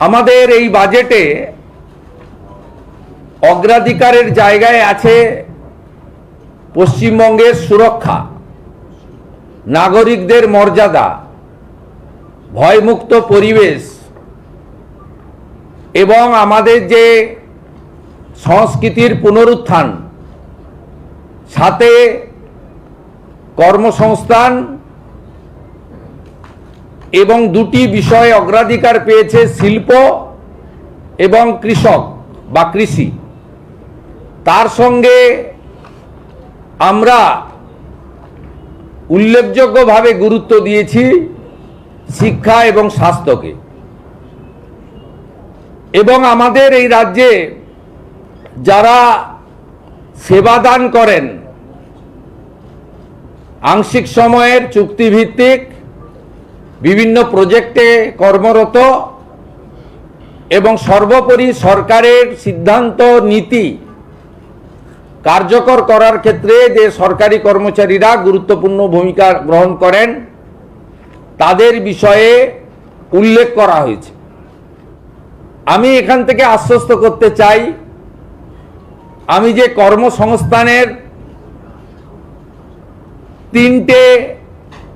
আমাদের এই বাজেটে অগ্রাধিকারের জায়গায় আছে পশ্চিমবঙ্গের সুরক্ষা, নাগরিকদের মর্যাদা, ভয়মুক্ত পরিবেশ এবং আমাদের যে সংস্কৃতির পুনরুত্থান, সাথে কর্মসংস্থান এবং দুটি বিষয়ে অগ্রাধিকার পেয়েছে শিল্প এবং কৃষক বা কৃষি। তার সঙ্গে আমরা উল্লেখযোগ্যভাবে গুরুত্ব দিয়েছি শিক্ষা এবং স্বাস্থ্যকে। এবং আমাদের এই রাজ্যে যারা সেবাদান করেন, আংশিক সময়ের চুক্তিভিত্তিক বিভিন্ন প্রজেক্টে কর্মরত এবং সর্বোপরি সরকারের সিদ্ধান্ত নীতি কার্যকর করার ক্ষেত্রে যে সরকারি কর্মচারীরা গুরুত্বপূর্ণ ভূমিকা গ্রহণ করেন, তাদের বিষয়ে উল্লেখ করা হয়েছে। আমি এখান থেকে আশ্বস্ত করতে চাই, আমি যে কর্মসংস্থানের তিনটে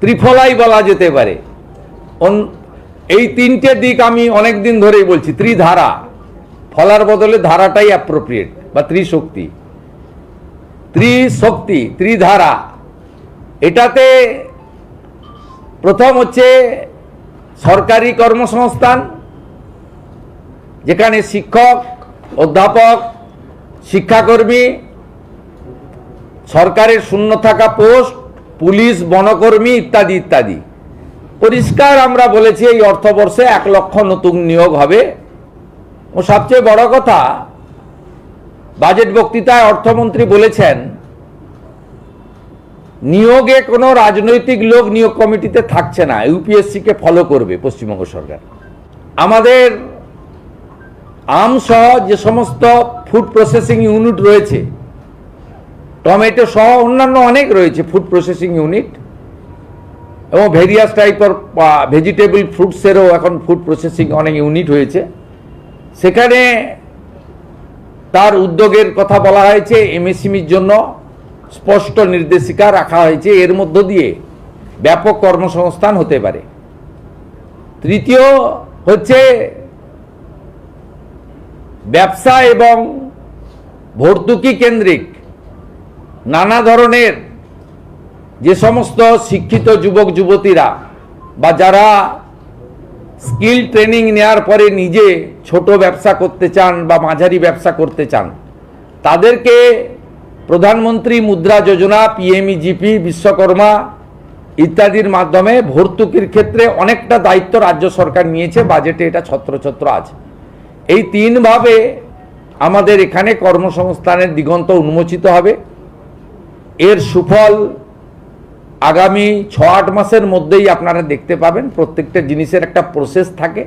ত্রিফলাই বলা যেতে পারে, এই তিনটে দিক আমি অনেক দিন ধরেই বলছি। ত্রিধারা, ফলার বদলে ধারাটাই অ্যাপ্রোপ্রিয়েট, বা ত্রিশক্তি, ত্রিধারা। এটাতে প্রথম হচ্ছে সরকারি কর্মসংস্থান, যেখানে শিক্ষক, অধ্যাপক, শিক্ষাকর্মী, সরকারের শূন্য থাকা পোস্ট, পুলিশ, বনকর্মী ইত্যাদি ইত্যাদি। পরিষ্কার আমরা বলেছি এই অর্থবর্ষে 1 লক্ষ নতুন নিয়োগ হবে। ও সবচেয়ে বড় কথা, বাজেট বক্তৃতায় অর্থমন্ত্রী বলেছেন নিয়োগে কোনো রাজনৈতিক লোক নিয়োগ কমিটিতে থাকছে না, ইউপিএসসিকে ফলো করবে পশ্চিমবঙ্গ সরকার। আমাদের আমসহ যে সমস্ত ফুড প্রসেসিং ইউনিট রয়েছে, টমেটো সহ অন্যান্য অনেক রয়েছে ফুড প্রসেসিং ইউনিট, এবং ভেরিয়াস টাইপের ভেজিটেবল ফ্রুটসেরও এখন ফুড প্রসেসিং অনেক ইউনিট হয়েছে। সেখানে তার উদ্যোগের কথা বলা হয়েছে, এমএসএমইর জন্য স্পষ্ট নির্দেশিকা রাখা হয়েছে, এর মধ্য দিয়ে ব্যাপক কর্মসংস্থান হতে পারে। তৃতীয় হচ্ছে ব্যবসা এবং ভর্তুকি কেন্দ্রিক নানা ধরনের যে সমস্ত শিক্ষিত যুবক যুবতীরা বা যারা স্কিল ট্রেনিং নেওয়ার পরে নিজে ছোট ব্যবসা করতে চান বা মাঝারি ব্যবসা করতে চান, তাদেরকে প্রধানমন্ত্রী মুদ্রা যোজনা, পিএমইজিপি, বিশ্বকর্মা ইত্যাদির মাধ্যমে ভর্তুকির ক্ষেত্রে অনেকটা দায়িত্ব রাজ্য সরকার নিয়েছে। বাজেটে এটা ছত্রছত্র আছে। এই তিনভাবে আমাদের এখানে কর্মসংস্থানের দিগন্ত উন্মোচিত হবে। এর সুফল আগামী 6-8 মাসের মধ্যেই আপনারা দেখতে পাবেন। প্রত্যেকটা জিনিসের একটা প্রসেস থাকে।